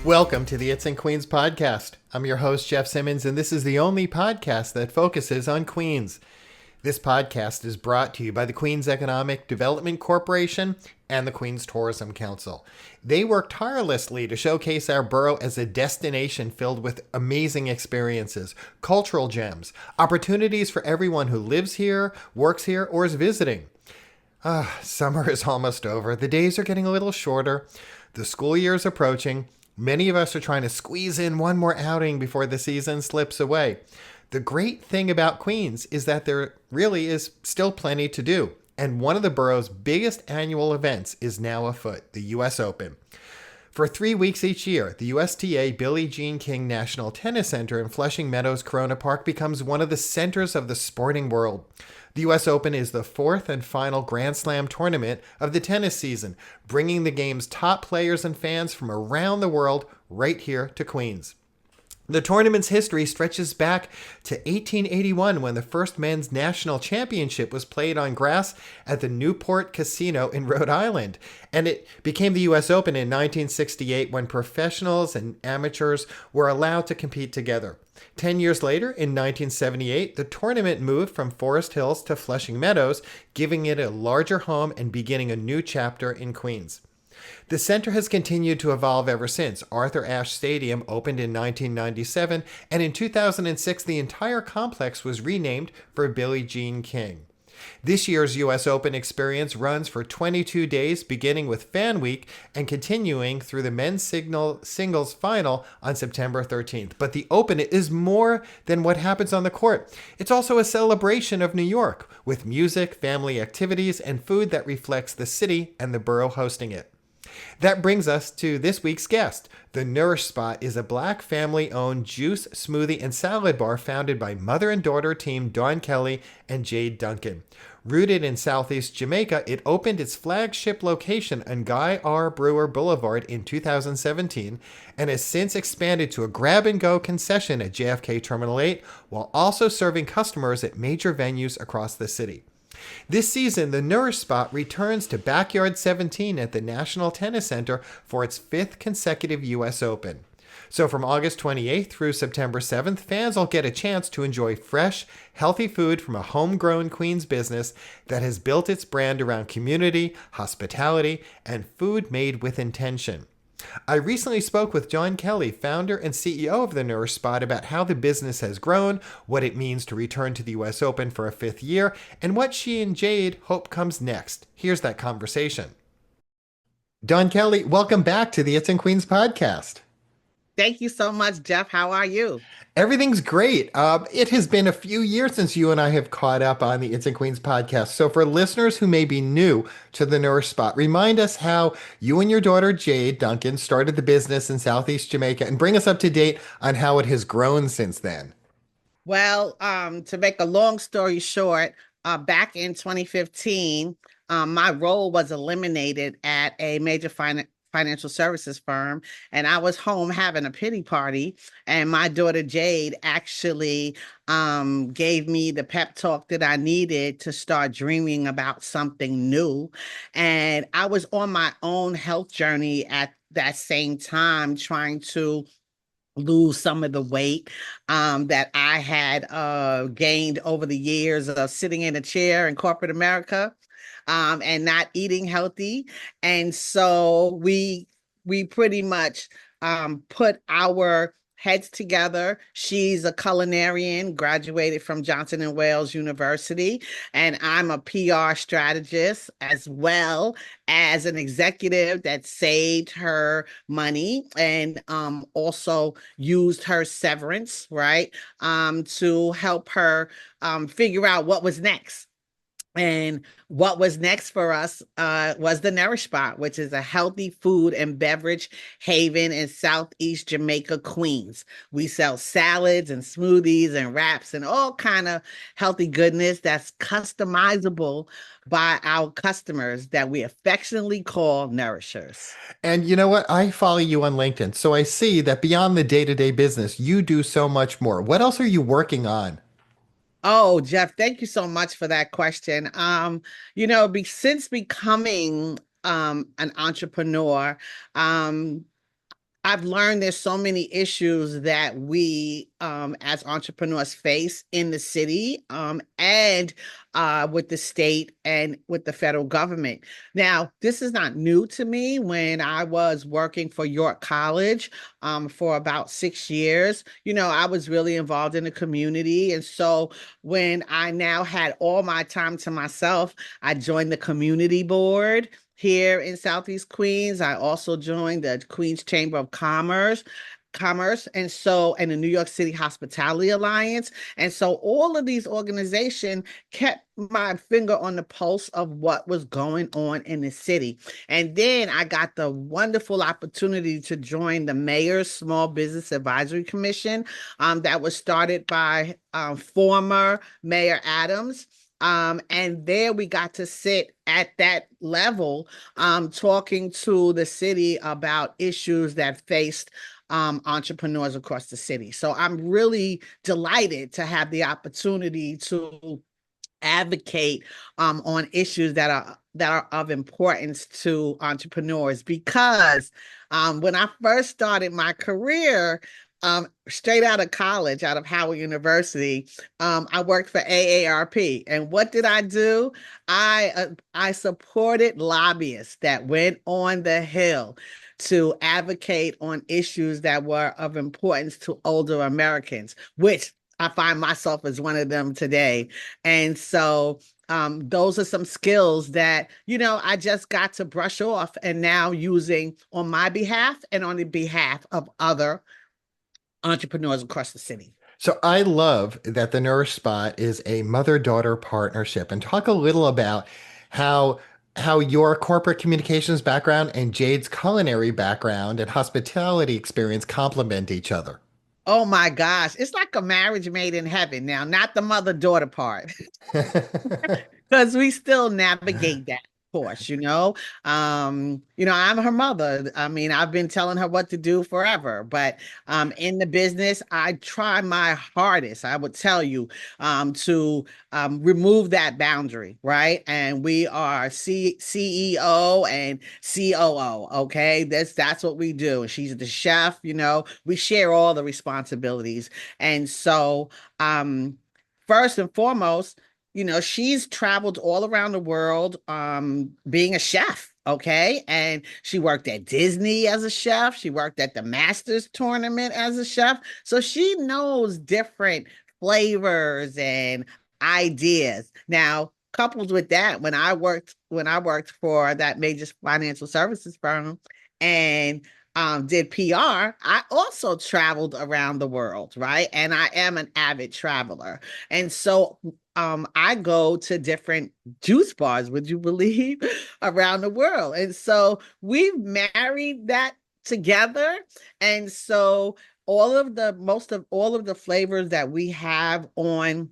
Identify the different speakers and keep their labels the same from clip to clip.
Speaker 1: Welcome to the It's in Queens podcast. I'm your host, Jeff Simmons, and this is the only podcast that focuses on Queens. This podcast is brought to you by the Queens Economic Development Corporation and the Queens Tourism Council. They work tirelessly to showcase our borough as a destination filled with amazing experiences, cultural gems, opportunities for everyone who lives here, works here, or is visiting. Summer is almost over. The days are getting a little shorter. The school year is approaching. Many of us are trying to squeeze in one more outing before the season slips away. The great thing about Queens is that there really is still plenty to do. And one of the borough's biggest annual events is now afoot, the U.S. Open. For 3 weeks each year, the USTA Billie Jean King National Tennis Center in Flushing Meadows, Corona Park becomes one of the centers of the sporting world. The U.S. Open is the fourth and final Grand Slam tournament of the tennis season, bringing the game's top players and fans from around the world right here to Queens. The tournament's history stretches back to 1881 when the first men's national championship was played on grass at the Newport Casino in Rhode Island. And it became the U.S. Open in 1968 when professionals and amateurs were allowed to compete together. 10 years later, in 1978, the tournament moved from Forest Hills to Flushing Meadows, giving it a larger home and beginning a new chapter in Queens. The center has continued to evolve ever since. Arthur Ashe Stadium opened in 1997, and in 2006, the entire complex was renamed for Billie Jean King. This year's U.S. Open experience runs for 22 days, beginning with Fan Week and continuing through the men's singles final on September 13th. But the Open is more than what happens on the court. It's also a celebration of New York, with music, family activities, and food that reflects the city and the borough hosting it. That brings us to this week's guest. The Nourish Spot is a Black family-owned juice, smoothie, and salad bar founded by mother and daughter team Dawn Kelly and Jade Duncan. Rooted in Southeast Jamaica, it opened its flagship location on Guy R. Brewer Boulevard in 2017 and has since expanded to a grab-and-go concession at JFK Terminal 8 while also serving customers at major venues across the city. This season, the Nourish Spot returns to Backyard 17 at the National Tennis Center for its fifth consecutive U.S. Open. So from August 28th through September 7th, fans will get a chance to enjoy fresh, healthy food from a homegrown Queens business that has built its brand around community, hospitality, and food made with intention. I recently spoke with Dawn Kelly, founder and CEO of the Nourish Spot, about how the business has grown, what it means to return to the U.S. Open for a fifth year, and what she and Jade hope comes next. Here's that conversation. Dawn Kelly, welcome back to the It's in Queens podcast.
Speaker 2: Thank you so much, Jeff. How are you?
Speaker 1: Everything's great. It has been a few years since you and I have caught up on the It's in Queens podcast. So for listeners who may be new to the Nourish Spot, remind us how you and your daughter Jade Duncan started the business in Southeast Jamaica and bring us up to date on how it has grown since then.
Speaker 2: Well, to make a long story short, back in 2015, my role was eliminated at a major financial services firm, and I was home having a pity party, and my daughter Jade actually gave me the pep talk that I needed to start dreaming about something new. And I was on my own health journey at that same time, trying to lose some of the weight that I had gained over the years of sitting in a chair in corporate America. And not eating healthy. And so we pretty much put our heads together. She's a culinarian, graduated from Johnson and Wales University, and I'm a PR strategist as well as an executive that saved her money and also used her severance, right, to help her figure out what was next. And what was next for us was the Nourish Spot, which is a healthy food and beverage haven in Southeast Jamaica, Queens. We sell salads and smoothies and wraps and all kind of healthy goodness that's customizable by our customers that we affectionately call Nourishers.
Speaker 1: And you know what? I follow you on LinkedIn, so I see that beyond the day-to-day business, you do so much more. What else are you working on?
Speaker 2: Oh, Jeff, thank you so much for that question. Since becoming an entrepreneur, I've learned there's so many issues that we as entrepreneurs face in the city and with the state and with the federal government. Now, this is not new to me. When I was working for York College for about 6 years, I was really involved in the community. And so when I now had all my time to myself, I joined the community board here in Southeast Queens. I also joined the Queens Chamber of Commerce, and the New York City Hospitality Alliance. And so all of these organizations kept my finger on the pulse of what was going on in the city. And then I got the wonderful opportunity to join the Mayor's Small Business Advisory Commission that was started by former Mayor Adams. And there we got to sit at that level, talking to the city about issues that faced entrepreneurs across the city. So I'm really delighted to have the opportunity to advocate on issues that are of importance to entrepreneurs, because when I first started my career, straight out of college, out of Howard University, I worked for AARP. And what did I do? I supported lobbyists that went on the Hill to advocate on issues that were of importance to older Americans, which I find myself as one of them today. And so those are some skills that, I just got to brush off and now using on my behalf and on the behalf of other entrepreneurs across the city.
Speaker 1: So I love that the Nourish Spot is a mother-daughter partnership. And talk a little about how your corporate communications background and Jade's culinary background and hospitality experience complement each other.
Speaker 2: Oh my gosh, it's like a marriage made in heaven now, not the mother-daughter part. Because we still navigate that course, I'm her mother. I mean, I've been telling her what to do forever, but in the business, I try my hardest, I would tell you, to remove that boundary, right? And we are CEO and COO, okay? That's what we do. And she's the chef, we share all the responsibilities. And so, first and foremost, she's traveled all around the world being a chef. Okay. And she worked at Disney as a chef. She worked at the Masters tournament as a chef. So she knows different flavors and ideas. Now, coupled with that, when I worked for that major financial services firm and did PR, I also traveled around the world, right? And I am an avid traveler. And so I go to different juice bars, would you believe, around the world. And so we've married that together. And so most of all of the flavors that we have on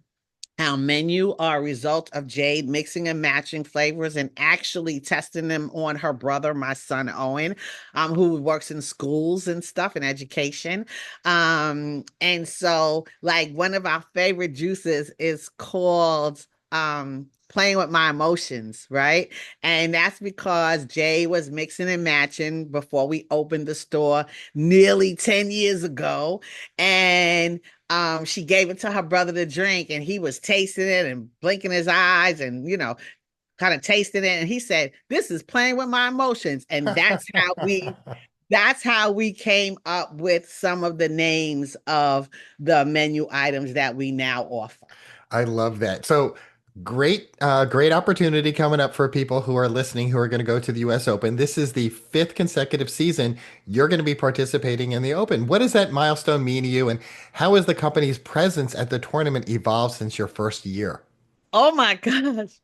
Speaker 2: our menu are a result of Jade mixing and matching flavors and actually testing them on her brother, my son Owen, who works in schools and stuff in education. And so, like, one of our favorite juices is called Playing with My Emotions, right? And that's because Jay was mixing and matching before we opened the store nearly 10 years ago. And she gave it to her brother to drink, and he was tasting it and blinking his eyes and, kind of tasting it. And he said, "This is playing with my emotions." And that's how we came up with some of the names of the menu items that we now offer.
Speaker 1: I love that. So great opportunity coming up for people who are listening who are going to go to the US Open. This is the fifth consecutive season you're going to be participating in the Open. What does that milestone mean to you, and how has the company's presence at the tournament evolved since your first year?
Speaker 2: Oh my gosh.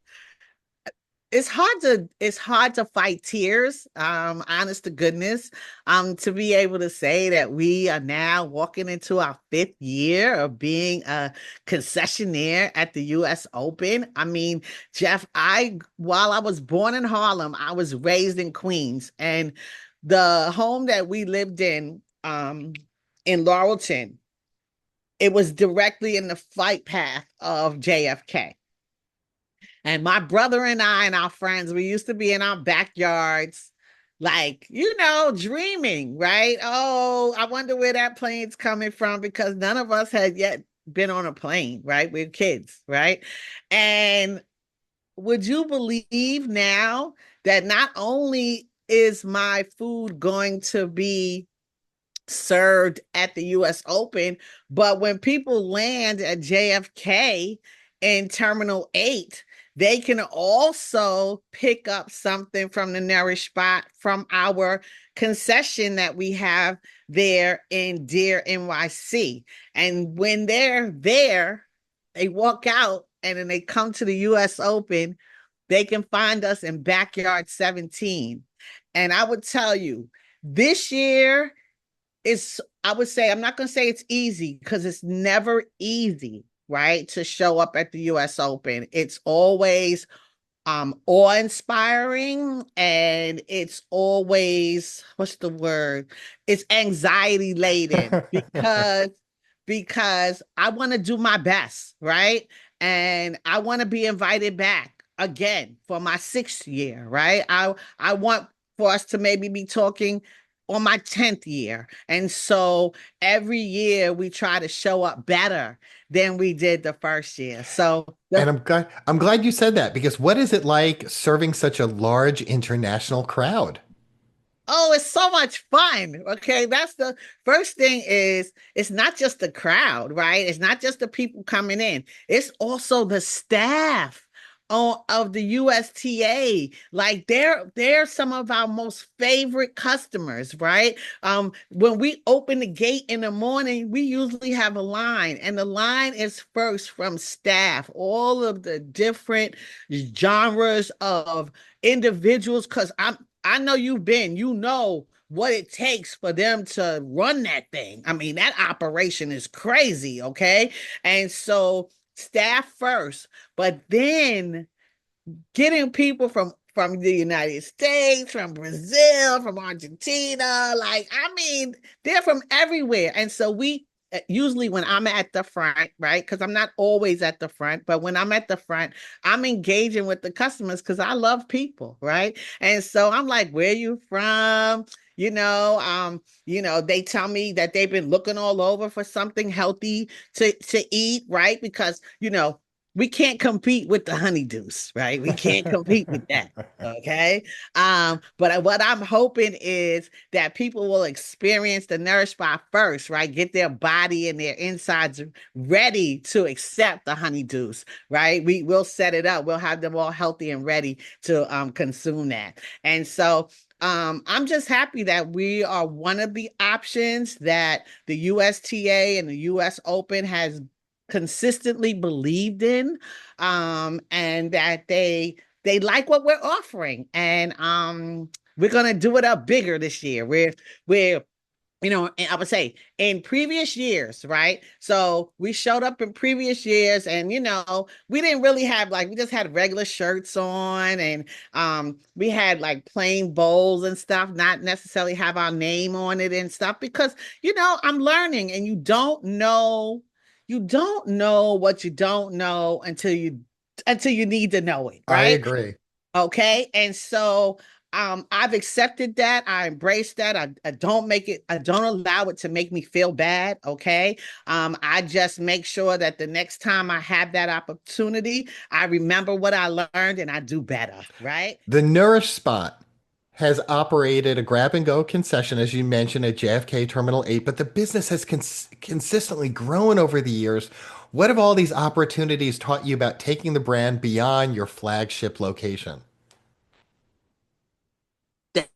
Speaker 2: It's hard to fight tears, honest to goodness, to be able to say that we are now walking into our fifth year of being a concessionaire at the US Open. I mean, Jeff, while I was born in Harlem, I was raised in Queens, and the home that we lived in Laurelton, it was directly in the flight path of JFK. And my brother and I and our friends, we used to be in our backyards like, dreaming, right? Oh, I wonder where that plane's coming from because none of us had yet been on a plane, right? We're kids, right? And would you believe now that not only is my food going to be served at the US Open, but when people land at JFK in Terminal 8, they can also pick up something from the Nourish Spot from our concession that we have there in Deer, NYC. And when they're there, they walk out and then they come to the US Open, they can find us in Backyard 17. And I would tell you, this year, I would say, I'm not going to say it's easy because it's never easy, right? To show up at the US Open. It's always awe-inspiring, and it's always, what's the word? It's anxiety laden because I want to do my best, right? And I want to be invited back again for my sixth year, right? I want for us to maybe be talking on my 10th year. And so every year we try to show up better than we did the first year. So
Speaker 1: And
Speaker 2: the
Speaker 1: I'm glad you said that because what is it like serving such a large international crowd?
Speaker 2: Oh, it's so much fun. Okay. That's the first thing is it's not just the crowd, right? It's not just the people coming in. It's also the staff of the USTA. Like they're some of our most favorite customers, right? When we open the gate in the morning, we usually have a line, and the line is first from staff, all of the different genres of individuals, because I know you know what it takes for them to run that thing. I mean, that operation is crazy, okay? And so staff first, but then getting people from the United States, from Brazil, from Argentina, like I mean, they're from everywhere. And so we usually when I'm at the front, right? Because I'm not always at the front, but when I'm at the front, I'm engaging with the customers because I love people, right? And so I'm like, where you from? They tell me that they've been looking all over for something healthy to eat, right? Because we can't compete with the honeydews, right? We can't compete with that. Okay. But what I'm hoping is that people will experience the Nourish Spot first, right? Get their body and their insides ready to accept the honeydews, right? We will set it up. We'll have them all healthy and ready to consume that. And so I'm just happy that we are one of the options that the USTA and the US Open has consistently believed in, and that they like what we're offering, and we're gonna do it up bigger this year. We're and I would say in previous years, right? So we showed up in previous years, and we didn't really have, like, we just had regular shirts on, and we had like plain bowls and stuff, not necessarily have our name on it and stuff, because I'm learning, and you don't know what you don't know until you need to know it,
Speaker 1: I
Speaker 2: right?
Speaker 1: agree.
Speaker 2: Okay. And so I've accepted that. I embrace that. I don't allow it to make me feel bad. Okay. I just make sure that the next time I have that opportunity, I remember what I learned and I do better. Right.
Speaker 1: The Nourish Spot has operated a grab and go concession, as you mentioned, at JFK Terminal 8, but the business has consistently grown over the years. What have all these opportunities taught you about taking the brand beyond your flagship location?
Speaker 2: That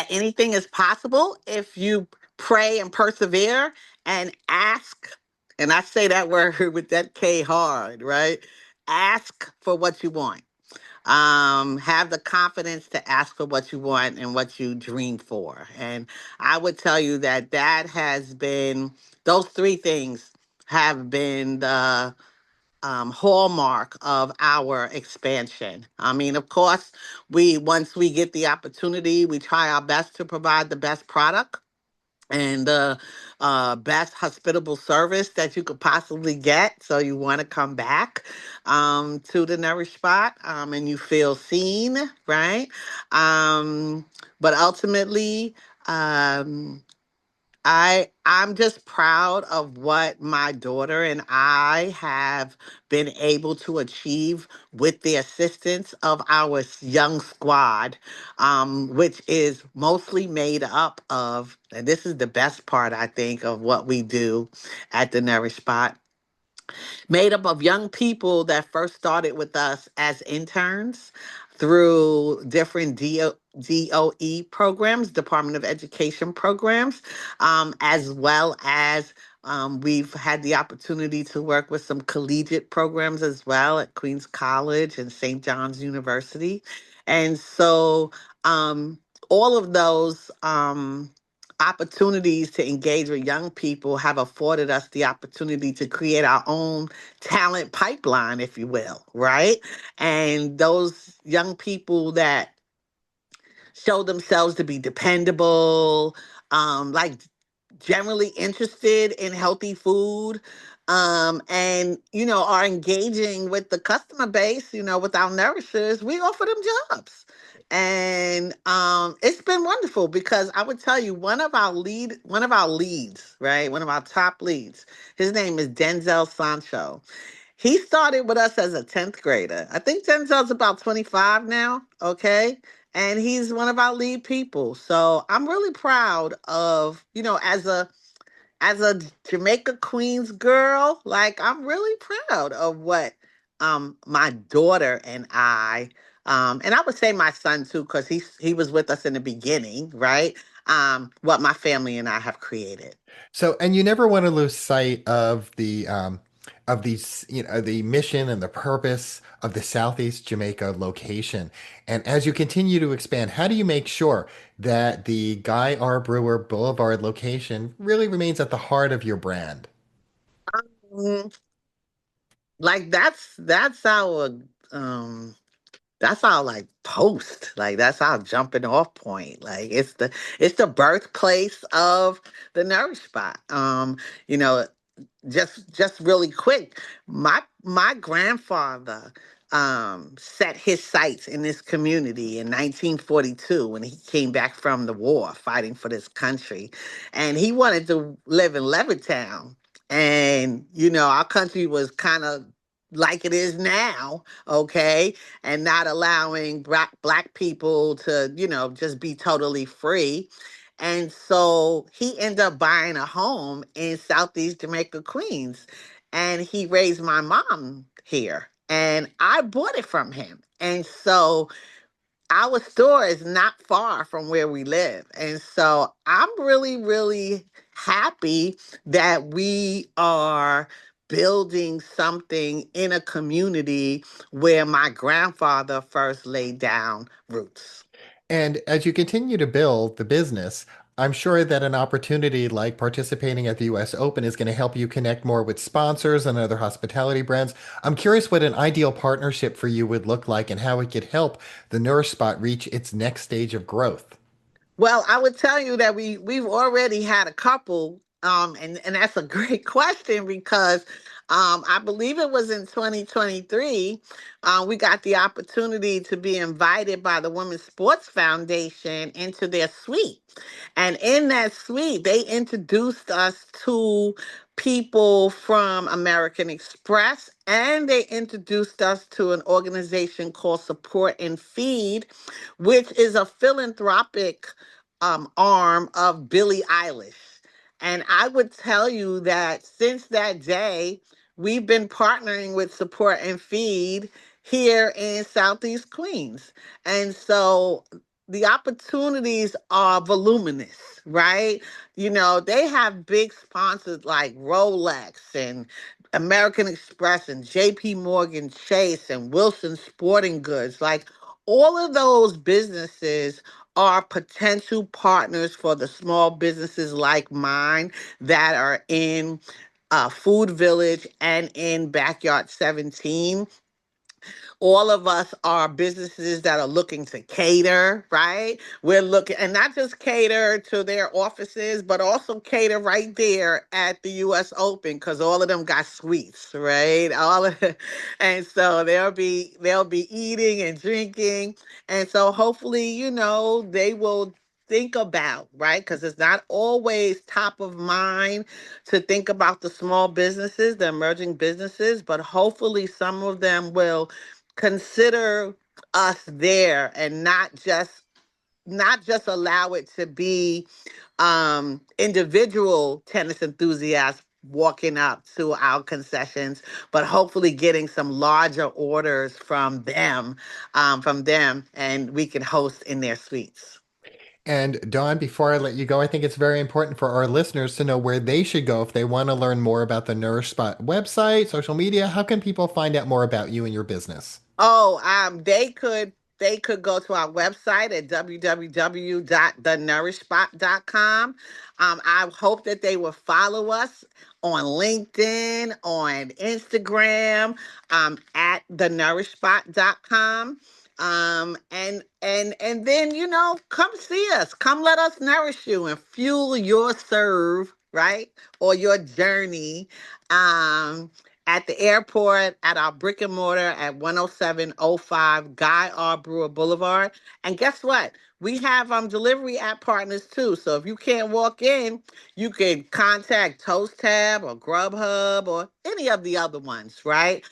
Speaker 2: anything is possible if you pray and persevere and ask. And I say that word with that K hard, right? Ask for what you want. Have the confidence to ask for what you want and what you dream for. And I would tell you that that has been, those three things have been the hallmark of our expansion. I mean, of course, once we get the opportunity, we try our best to provide the best product. and the best hospitable service that you could possibly get. So you want to come back to the Nourish Spot, and you feel seen, right? Um, but ultimately, um, I'm just proud of what my daughter and I have been able to achieve with the assistance of our young squad, which is mostly made up of, and this is the best part I think of what we do at the Nourish Spot, made up of young people that first started with us as interns through different DOE programs, Department of Education programs, as well as we've had the opportunity to work with some collegiate programs as well at Queens College and St. John's University. And so all of those opportunities to engage with young people have afforded us the opportunity to create our own talent pipeline, if you will, right? And those young people that show themselves to be dependable, like generally interested in healthy food, and are engaging with the customer base, with our nourishers, we offer them jobs. And it's been wonderful because I would tell you one of our leads, right? One of our top leads. His name is Denzel Sancho. He started with us as a 10th grader. I think Denzel's about 25 now, okay? And he's one of our lead people. So I'm really proud of, as a Jamaica Queens girl, like I'm really proud of what my daughter and I would say my son too, because he was with us in the beginning, right? What my family and I have created.
Speaker 1: So, and you never want to lose sight of these, the mission and the purpose of the Southeast Jamaica location. And as you continue to expand, how do you make sure that the Guy R. Brewer Boulevard location really remains at the heart of your brand?
Speaker 2: Mm, like um that's our like post, like that's our jumping off point, like it's the birthplace of the Nourish Spot. You know just really quick, my grandfather set his sights in this community in 1942 when he came back from the war fighting for this country, and he wanted to live in Levittown. And our country was kind of like it is now, okay, and not allowing black people to just be totally free. And so he ended up buying a home in Southeast Jamaica, Queens. And he raised my mom here. And I bought it from him. And so our store is not far from where we live. And so I'm really, really happy that we are building something in a community where my grandfather first laid down roots.
Speaker 1: And as you continue to build the business, I'm sure that an opportunity like participating at the US Open is going to help you connect more with sponsors and other hospitality brands. I'm curious what an ideal partnership for you would look like and how it could help the Nourish Spot reach its next stage of growth.
Speaker 2: Well, I would tell you that we've already had a couple, and that's a great question because I believe it was in 2023, we got the opportunity to be invited by the Women's Sports Foundation into their suite. And in that suite, they introduced us to people from American Express, and they introduced us to an organization called Support and Feed, which is a philanthropic arm of Billie Eilish. And I would tell you that since that day, we've been partnering with Support and Feed here in Southeast Queens. And so the opportunities are voluminous, right? They have big sponsors like Rolex and American Express and JP Morgan Chase and Wilson Sporting Goods. Like all of those businesses are potential partners for the small businesses like mine that are in Food Village and in Backyard 17. All of us are businesses that are looking to cater, right? We're looking, and not just cater to their offices, but also cater right there at the US Open, because all of them got suites, right? All of and so they'll be eating and drinking. And so hopefully, they will think about, right? Because it's not always top of mind to think about the small businesses, the emerging businesses, but hopefully some of them will consider us there and not just allow it to be individual tennis enthusiasts walking up to our concessions, but hopefully getting some larger orders from them, and we can host in their suites.
Speaker 1: And Dawn, before I let you go, I think it's very important for our listeners to know where they should go if they want to learn more about the Nourish Spot website, social media. How can people find out more about you and your business?
Speaker 2: Oh, they could go to our website at www.thenourishspot.com. I hope that they will follow us on LinkedIn, on Instagram, at thenourishspot.com. And then, come see us. Come let us nourish you and fuel your serve, right? Or your journey. Um, at the airport, at our brick and mortar at 10705 Guy R. Brewer Boulevard. And guess what? We have delivery app partners too. So if you can't walk in, you can contact Toast Tab or Grubhub or any of the other ones, right?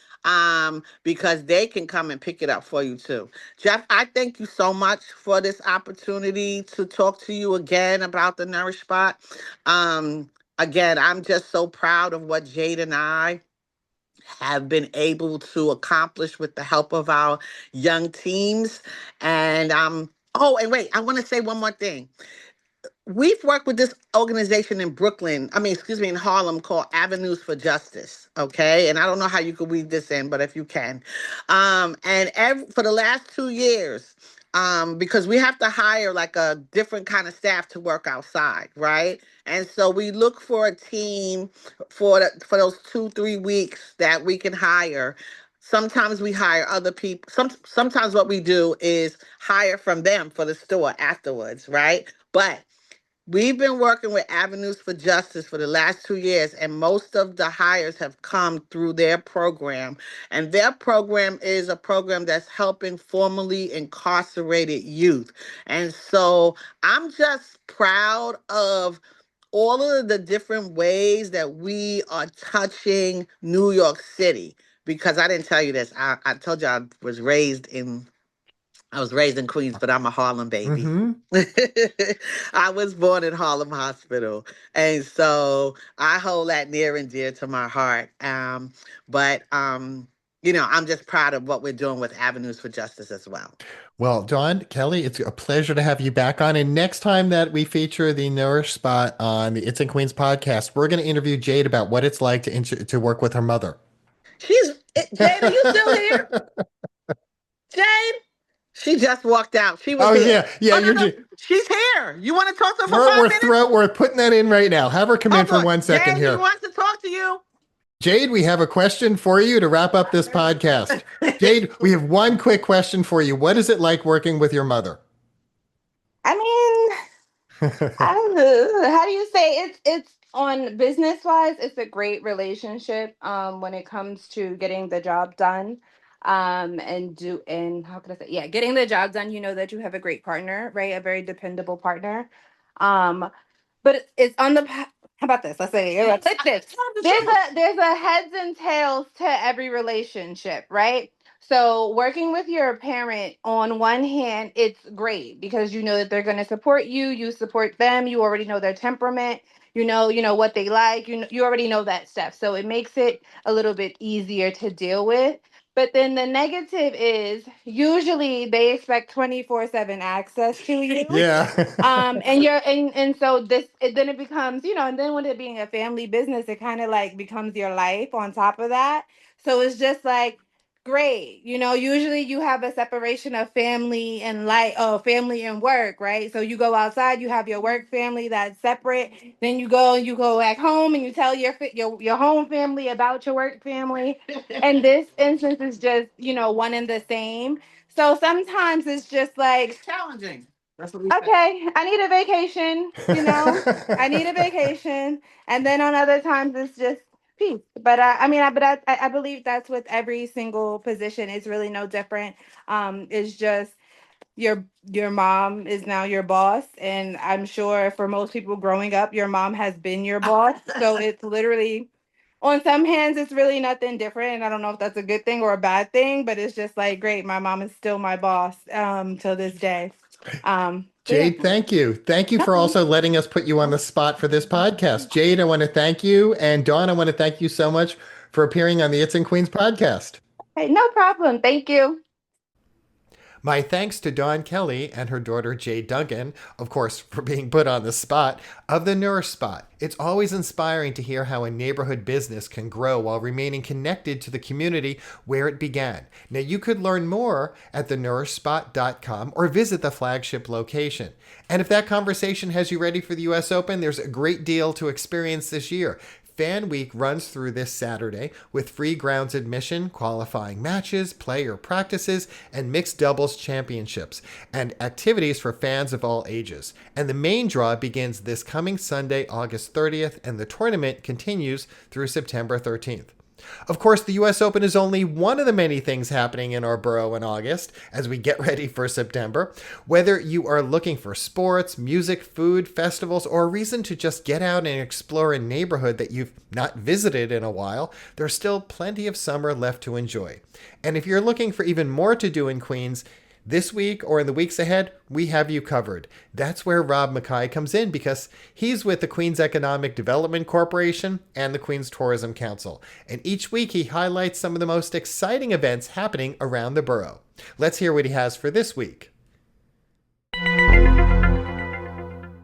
Speaker 2: Because they can come and pick it up for you too. Jeff, I thank you so much for this opportunity to talk to you again about the Nourish Spot. Again, I'm just so proud of what Jade and I have been able to accomplish with the help of our young teams. And oh, and wait, I want to say one more thing. We've worked with this organization in Brooklyn, I mean, excuse me, in Harlem, called Avenues for Justice. Okay. And I don't know how you could weave this in, but if you can. For the last 2 years, because we have to hire like a different kind of staff to work outside, right? And so we look for a team for those 2-3 weeks that we can hire. Sometimes we hire other people. Sometimes what we do is hire from them for the store afterwards, right? But we've been working with Avenues for Justice for the last 2 years, and most of the hires have come through their program. And their program is a program that's helping formerly incarcerated youth. And so I'm just proud of all of the different ways that we are touching New York City. Because I didn't tell you this. I told you I was raised in Queens, but I'm a Harlem baby.
Speaker 1: Mm-hmm.
Speaker 2: I was born at Harlem Hospital. And so I hold that near and dear to my heart. But I'm just proud of what we're doing with Avenues for Justice as well.
Speaker 1: Well, Dawn, Kelly, it's a pleasure to have you back on. And next time that we feature the Nourish Spot on the It's in Queens podcast, we're going to interview Jade about what it's like to work with her mother.
Speaker 2: Jade, are you still here? Jade? She just walked out. She was
Speaker 1: Oh
Speaker 2: here.
Speaker 1: yeah, yeah.
Speaker 2: Oh, no,
Speaker 1: You're
Speaker 2: no.
Speaker 1: just,
Speaker 2: She's here. You want to talk to her for
Speaker 1: we're
Speaker 2: five
Speaker 1: we're
Speaker 2: minutes?
Speaker 1: we're putting that in right now. Have her come in
Speaker 2: Hold
Speaker 1: for
Speaker 2: on.
Speaker 1: 1 second
Speaker 2: Jade, he
Speaker 1: here.
Speaker 2: wants to talk to you.
Speaker 1: Jade, we have a question for you to wrap up this podcast. Jade, we have one quick question for you. What is it like working with your mother?
Speaker 3: I mean, I don't know. How do you say it's on business wise, it's a great relationship when it comes to getting the job done. And how can I say, yeah, getting the job done, you know that you have a great partner, right? A very dependable partner. Um but it's on the how about this? Let's say let's like this. There's a heads and tails to every relationship, right? So working with your parent on one hand, it's great because you know that they're going to support you, you support them, you already know their temperament, you know what they like, you already know that stuff. So it makes it a little bit easier to deal with. But then the negative is usually they expect 24/7 access to you.
Speaker 1: Yeah.
Speaker 3: And so then it becomes, and then with it being a family business, it kind of like becomes your life on top of that. So it's just like great. You know, usually you have a separation of family and family and work, right? So you go outside, you have your work family that's separate. Then you go back home and you tell your home family about your work family. And this instance is just, you know, one and the same. So sometimes it's just like
Speaker 2: Challenging.
Speaker 3: okay, I need a vacation, you know, I need a vacation. And then on other times, it's just peace. But I believe that's with every single position. It's really no different. It's just your mom is now your boss. And I'm sure for most people growing up, your mom has been your boss. So it's literally, on some hands, it's really nothing different. And I don't know if that's a good thing or a bad thing, but it's just like, great, my mom is still my boss till this day.
Speaker 1: Jade, thank you. Thank you for also letting us put you on the spot for this podcast. Jade, I want to thank you. And Dawn, I want to thank you so much for appearing on the It's in Queens podcast.
Speaker 3: Hey, no problem. Thank you.
Speaker 1: My thanks to Dawn Kelly and her daughter Jade Duncan, of course, for being put on the spot, of the Nourish Spot. It's always inspiring to hear how a neighborhood business can grow while remaining connected to the community where it began. Now, you could learn more at thenourishspot.com or visit the flagship location. And if that conversation has you ready for the US Open, there's a great deal to experience this year. Fan Week runs through this Saturday with free grounds admission, qualifying matches, player practices, and mixed doubles championships, and activities for fans of all ages. And the main draw begins this coming Sunday, August 30th, and the tournament continues through September 13th. Of course, the US Open is only one of the many things happening in our borough in August as we get ready for September. Whether you are looking for sports, music, food, festivals, or a reason to just get out and explore a neighborhood that you've not visited in a while, there's still plenty of summer left to enjoy. And if you're looking for even more to do in Queens, this week or in the weeks ahead, we have you covered. That's where Rob Mackay comes in because he's with the Queens Economic Development Corporation and the Queens Tourism Council. And each week he highlights some of the most exciting events happening around the borough. Let's hear what he has for this week.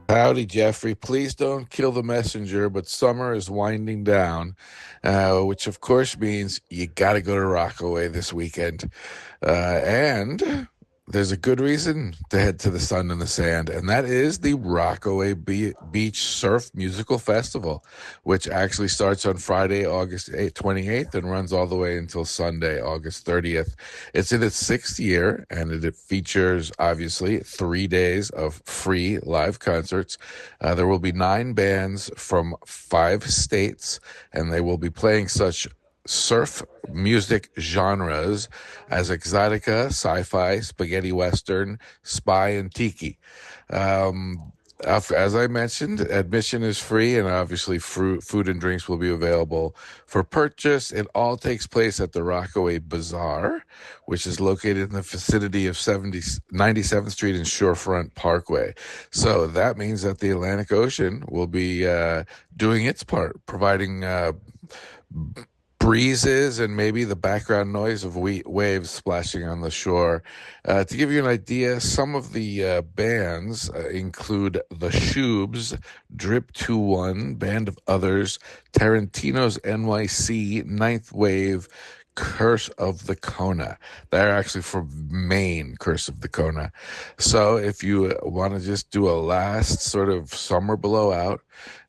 Speaker 4: Howdy, Jeffrey. Please don't kill the messenger, but summer is winding down, which of course means you got to go to Rockaway this weekend. And there's a good reason to head to the sun and the sand, and that is the Rockaway Beach Surf Musical Festival, which actually starts on Friday, August 28th, and runs all the way until Sunday, August 30th. It's in its 6th year, and it features, obviously, 3 days of free live concerts. There will be 9 bands from 5 states, and they will be playing such surf music genres as exotica, sci-fi, spaghetti western, spy, and tiki. As I mentioned, admission is free, and obviously food and drinks will be available for purchase. It all takes place at the Rockaway Bazaar, which is located in the vicinity of 97th Street and Shorefront Parkway. So that means that the Atlantic Ocean will be doing its part, providing breezes and maybe the background noise of waves splashing on the shore. To give you an idea, some of the bands include The Shoobs, Drip 2-1, Band of Others, Tarantino's NYC, Ninth Wave, Curse of the Kona. They're actually from Maine, Curse of the Kona. So if you want to just do a last sort of summer blowout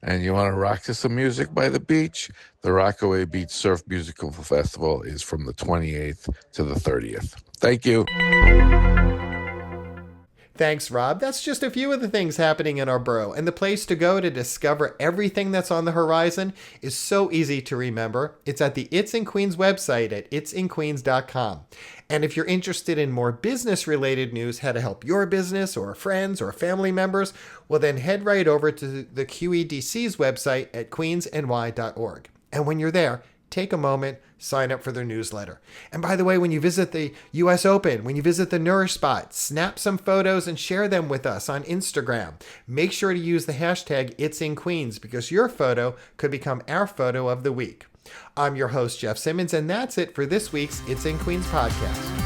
Speaker 4: and you want to rock to some music by the beach, the Rockaway Beach Surf Musical Festival is from the 28th to the 30th. Thank you.
Speaker 1: Thanks, Rob. That's just a few of the things happening in our borough, and the place to go to discover everything that's on the horizon is so easy to remember. It's at the It's in Queens website at itsinqueens.com. And if you're interested in more business-related news, how to help your business or friends or family members, well then head right over to the QEDC's website at queensny.org. And when you're there, take a moment, sign up for their newsletter. And by the way, when you visit the US Open, when you visit the Nourish Spot, snap some photos and share them with us on Instagram. Make sure to use the hashtag #It'sInQueens because your photo could become our photo of the week. I'm your host, Jeff Simmons, and that's it for this week's It's in Queens podcast.